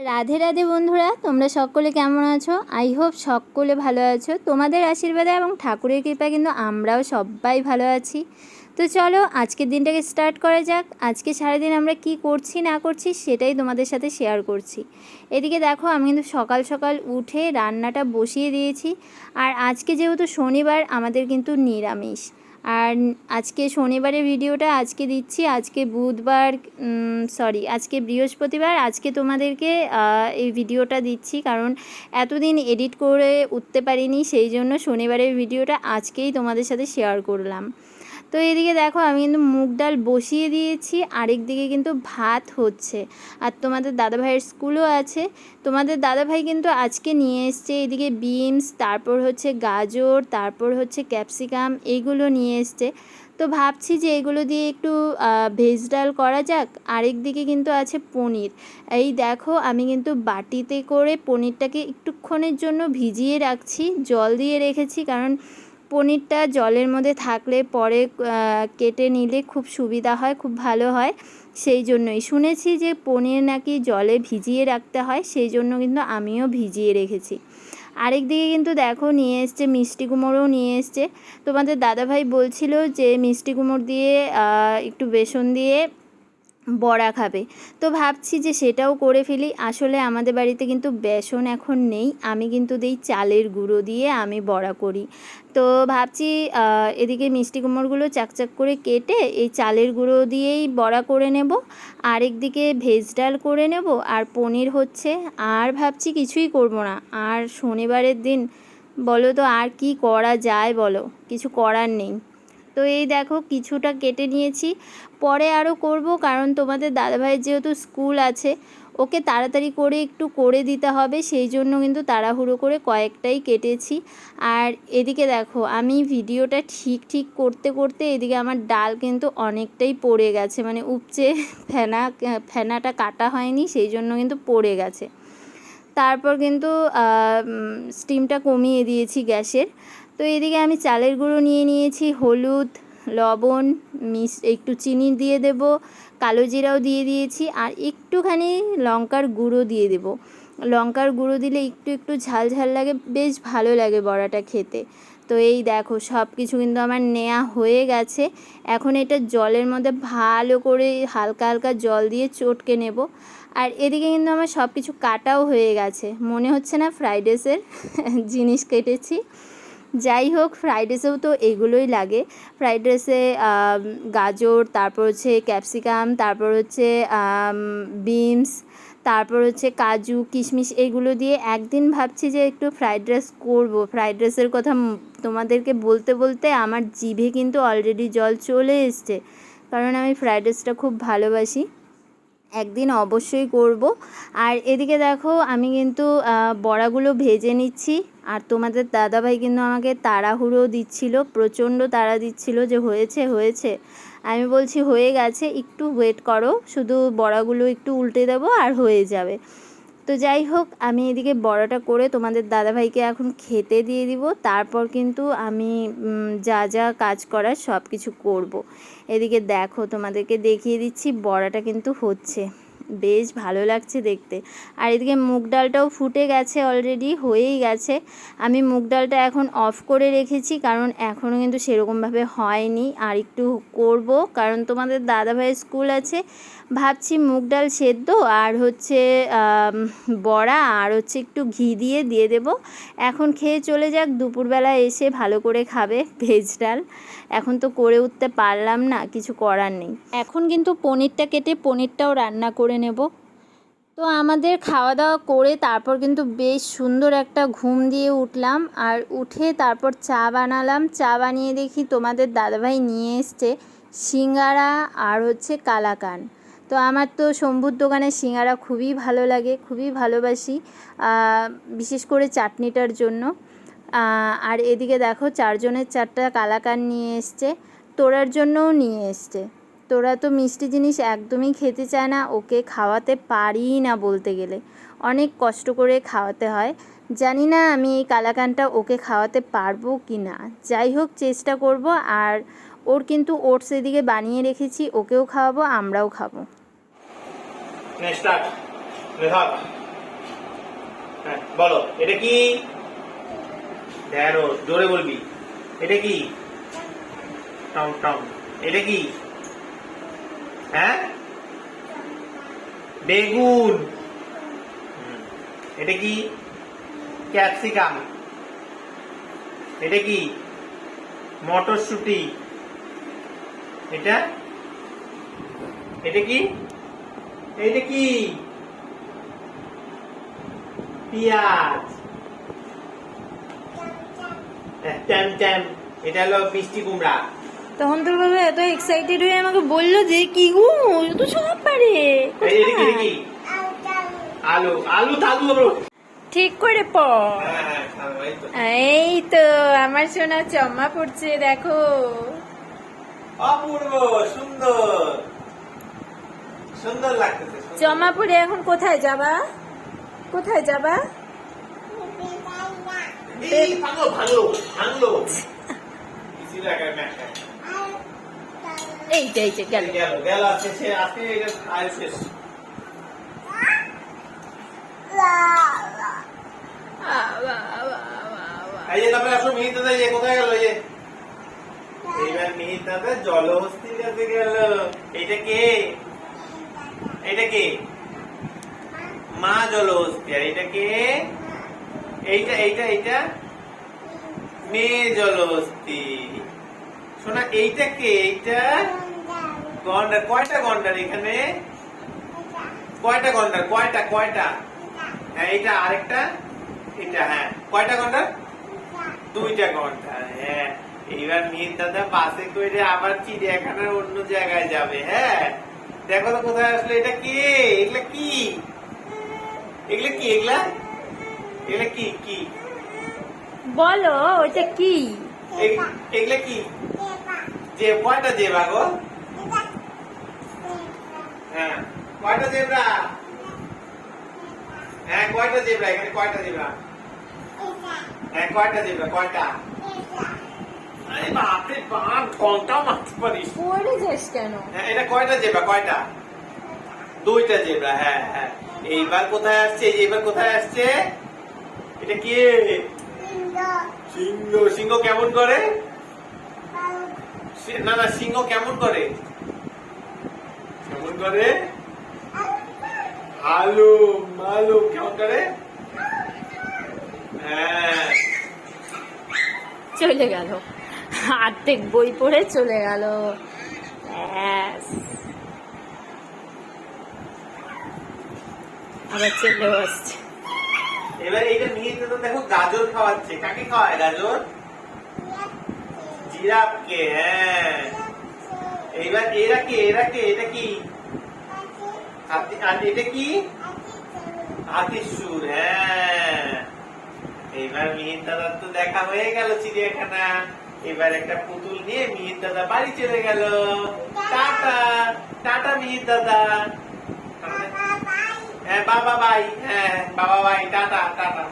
রাধে রাধে বন্ধুরা, তোমরা সকলে কেমন আছো? আই হোপ সকলে ভালো আছো। তোমাদের আশীর্বাদে এবং ঠাকুরের কৃপায় কিন্তু আমরাও সবাই ভালো আছি। তো চলো আজকের দিনটাকে স্টার্ট করা যাক। আজকে সারাদিন আমরা কি করছি না করছি সেটাই তোমাদের সাথে শেয়ার করছি। এদিকে দেখো, আমি কিন্তু সকাল সকাল উঠে রান্নাটা বসিয়ে দিয়েছি। আর আজকে যেহেতু শনিবার, আমাদের কিন্তু নিরামিষ। আর আজকে শনিবারের ভিডিওটা আজকে দিচ্ছি। আজকে বুধবার, আজকে বৃহস্পতিবার। আজকে তোমাদেরকে এই ভিডিওটা দিচ্ছি কারণ এতদিন এডিট করে উঠতে পারিনি, সেই জন্য শনিবারের ভিডিওটা আজকেই তোমাদের সাথে শেয়ার করলাম। তো এদিকে দেখো, আমি কিন্তু মুগ ডাল বসিয়ে দিয়েছি, আরেক দিকে কিন্তু ভাত হচ্ছে। আর তোমাদের দাদাভাইয়ের স্কুলও আছে। তোমাদের দাদাভাই কিন্তু আজকে নিয়ে এসছে এদিকে বিনস, তারপর হচ্ছে গাজর, তারপর হচ্ছে ক্যাপসিকাম, এইগুলো নিয়ে এসছে। তো ভাবছি যে এগুলো দিয়ে একটু ভেজ ডাল করা যাক। আরেক দিকে কিন্তু আছে পনির। এই দেখো, আমি কিন্তু বাটিতে করে পনিরটাকে একটুক্ষণের জন্য ভিজিয়ে রাখছি, জল দিয়ে রেখেছি, কারণ পনিরটা জলের মধ্যে থাকলে পরে কেটে নিলে খুব সুবিধা হয়, খুব ভালো হয়। সেই জন্যই শুনেছি যে পনির নাকি জলে ভিজিয়ে রাখতে হয়, সেই জন্য কিন্তু আমিও ভিজিয়ে রেখেছি। আরেক দিকে কিন্তু দেখো নিয়ে এসছে মিষ্টি কুমড়োও নিয়ে এসছে। তোমাদের দাদাভাই বলছিল যে মিষ্টি কুমড়ো দিয়ে একটু বেসন দিয়ে বড়া খাবে। তো ভাবছি যে সেটাও করে ফেলি। আসলে আমাদের বাড়িতে কিন্তু বেসন এখন নেই, আমি কিন্তু দিই চালের গুঁড়ো দিয়ে আমি বড়া করি। তো ভাবছি এদিকে মিষ্টি কুমড়োগুলো চাকচাক করে কেটে এই চালের গুঁড়ো দিয়েই বড়া করে নেব, আরেকদিকে ভেজ ডাল করে নেব, আর পনির হচ্ছে। আর ভাবছি কিছুই করব না। আর শনিবারের দিন বলো তো আর কি করা যায়, বলো, কিছু করার নেই। তো এই দেখো কিছুটা কেটে নিয়েছি, পরে আরও করব, কারণ তোমাদের দাদাভাইয়ের যেহেতু স্কুল আছে, ওকে তাড়াতাড়ি করে একটু করে দিতে হবে, সেই জন্য কিন্তু তাড়াহুড়ো করে কয়েকটাই কেটেছি। আর এদিকে দেখো, আমি ভিডিওটা ঠিক করতে করতে এদিকে আমার ডাল কিন্তু অনেকটাই পড়ে গেছে, মানে উপচে ফেনাটা কাটা হয়নি, সেই জন্য কিন্তু পড়ে গেছে। তারপর কিন্তু স্টিমটা কমিয়ে দিয়েছি গ্যাসের। তো এদিকে আমি চালের গুঁড়ো নিয়ে নিয়েছি, হলুদ, লবণ, একটু চিনি দিয়ে দেব, কালো জিরাও দিয়ে দিয়েছি, আর একটুখানি লঙ্কার গুঁড়ো দিয়ে দেব। লঙ্কার গুঁড়ো দিলে একটু ঝাল ঝাল লাগে, বেশ ভালো লাগে বড়াটা খেতে। তো এই দেখো সব কিছু কিন্তু আমার নেওয়া হয়ে গেছে। এখন এটা জলের মধ্যে ভালো করে হালকা হালকা জল দিয়ে চটকে নেব। আর এদিকে কিন্তু আমার সব কিছু কাটাও হয়ে গেছে, মনে হচ্ছে না ফ্রাইড রাইসের জিনিস কেটেছি। যাই হোক, ফ্রাইড রাইসেও তো এগুলোই লাগে। ফ্রাইড রাইসে গাজর, তারপর হচ্ছে ক্যাপসিকাম, তারপর হচ্ছে বিনস, তারপর হচ্ছে কাজু কিশমিশ, এগুলো দিয়ে একদিন ভাবছি যে একটু ফ্রাইড রাইস করবো। ফ্রাইড রাইসের কথা তোমাদেরকে বলতে বলতে আমার জিভে কিন্তু অলরেডি জল চলে এসছে, কারণ আমি ফ্রাইড রাইসটা খুব ভালোবাসি। একদিন অবশ্যই করব। আর এদিকে দেখো, আমি কিন্তু বড়াগুলো ভেজে নিচ্ছি। আর তোমাদের দাদাভাই কিন্তু আমাকে তাড়াহুড়ো দিচ্ছিল, প্রচণ্ড তাড়া দিচ্ছিল যে হয়েছে হয়েছে। আমি বলছি হয়ে গেছে, একটু ওয়েট করো, শুধু বড়াগুলো একটু উল্টে দেবো আর হয়ে যাবে। তো যাই হোক, আমি এদিকে বড়াটা করে তোমাদের দাদাভাইকে এখন খেতে দিয়ে দিব। তারপর কিন্তু আমি যা যা কাজ করার সব কিছু করব। এদিকে দেখো, তোমাদেরকে দেখিয়ে দিচ্ছি বড়াটা কিন্তু হচ্ছে, বেশ ভালো লাগছে দেখতে। আর এদিকে মুগ ডালটাও ফুটে গেছে, অলরেডি হয়েই গেছে। আমি মুগ ডালটা এখন অফ করে রেখেছি, কারণ এখনও কিন্তু সেরকমভাবে হয়নি, আর একটু করব, কারণ তোমাদের দাদাভাইয়ের স্কুল আছে। ভাবছি মুগ ডাল সেদ্ধ আর হচ্ছে বড়া আর হচ্ছে একটু ঘি দিয়ে দেব। এখন খেয়ে চলে যাক, দুপুরবেলা এসে ভালো করে খাবে ভেজ ডাল। এখন তো করে উঠতে পারলাম না, কিছু করার নেই। এখন কিন্তু পনিরটা কেটে পনিরটাও রান্না করে নেব। তো আমাদের খাওয়া দাওয়া করে তারপর কিন্তু বেশ সুন্দর একটা ঘুম দিয়ে উঠলাম। আর উঠে তারপর চা বানালাম। চা বানিয়ে দেখি তোমাদের দাদাভাই নিয়ে এসছে সিঙ্গারা আর হচ্ছে কালাকান। তো আমার তো শম্ভুর দোকানের সিঙ্গারা খুবই ভালো লাগে, খুবই ভালোবাসি, বিশেষ করে চাটনিটার জন্য। আর এদিকে দেখো, চারজনের চারটা কালাকান নিয়ে এসছে, তোরার জন্যও নিয়ে এসছে। তোরা তো মিষ্টি জিনিস একদমই খেতে চায় না, ওকে খাওয়াতে পারি না বলতে গেলে, অনেক কষ্ট করে খাওয়াতে হয়। জানি না আমি এই কালাকানটা ওকে খাওয়াতে পারবো কি না, যাই হোক চেষ্টা করব। আর ওর কিন্তু ওটস এদিকে বানিয়ে রেখেছি, ওকেও খাওয়াবো, আমরাও খাবো। হ্যাঁ বলো, এটা কি? ঢেঁড়স, জোরে বলবি। এটা কি? Tom Tom. এটা কি? হ্যাঁ, বেগুন। এটা কি? ক্যাপসিকাম। এটা কি? মটরশুঁটি। এটা এটা কি? এটা কি? পেঁয়াজ। ট্যাম ট্যাম। এটা হলো মিষ্টি কুমড়া। তখন তোর বাবা এত এক্সাইটেড হয়ে আমাকে বললো যে কি গো ও তো সব পারে। এটা কি? আলু আলু থাকলো। ঠিক করে পড়। হ্যাঁ, এই তো আমার সোনা চম্মা পড়ছে দেখো। অপূর্ব সুন্দর, সুন্দর লাগতেছে। চম্মা পড়ে এখন কোথায় যাবা? কোথায় যাবা? এই ভাঙলো ভাঙলো ভাঙলো। কিছু লাগায় না। এই যে গেল। গেল গেল শেষে আজকে এটা আয় শেষ। এই যে তারপরে আসো মিহির দাদা, এই যে কোথায় গেল? এই যে এইবার মিহির দাদা জলহস্তির কাছে গেল। এইটা কে? এইটা কে? মা জলহস্তি। আর এইটা কে? এইটা এইটা এইটা মেয়ে জলহস্তি। শোনা, এইটা কে? এইটা গন্ডার। কয়টা গন্ডার এখানে? কয়টা গন্ডার? কয়টা কয়টা? হ্যাঁ, এইটা আরেকটা। এটা হ্যাঁ, কয়টা গন্ডার? দুইটা গন্ডার। হ্যাঁ, এইবার মিহির দাদা বাসে করে আবার চিড়িয়াখানার অন্য জায়গায় যাবে। হ্যাঁ, দেখো তো কোথায় আসলো। এটা কে? এগুলা কি? এগুলা কি? এগুলা এগুলা কি? কি বলো ওটা কি? এগুলা কি? যে কয়টা জেব্রা গো? হ্যাঁ, কয়টা জেব্রা? হ্যাঁ, কয়টা জেব্রা এখানে? কয়টা জেব্রা? হ্যাঁ, কয়টা জেব্রা? কয়টা? আরে বাপরে বাপ, ঘন্টা মারতে পারিস। পড়ে যাস কেন? হ্যাঁ, এটা কয়টা জেব্রা? কয়টা? দুইটা জেব্রা। হ্যাঁ হ্যাঁ, এইবার কোথায় আসছে? এই যে এবার কোথায় আসছে? এটা কি? সিংহ। সিংহ কেমন করে? না না, সিংহ কেমন করে? কেমন করে? আলু মালু কেমন করে? হ্যাঁ, চলে গেল, অর্ধেক বই পড়ে চলে গেল। ব্যাস। আবার চলেও আসছে। এবার এইটা নিয়ে তো দেখো গাজর খাওয়াচ্ছে। কাকে খাওয়ায় গাজর? জিরাফকে। হ্যাঁ, এইবার এরা কে? এরা কে? এটা কি? হাতি। আর এটা কি? হাতির সুর। হ্যাঁ, এইবার মিহির দাদার তো দেখা হয়ে গেল চিড়িয়াখানা। এবার একটা পুতুল নিয়ে মিহির দাদা বাড়ি চলে গেল। টাটা টাটা মিহির দাদা। হ্যাঁ বাবা বাই। হ্যাঁ বাবা বাই। Tata tata.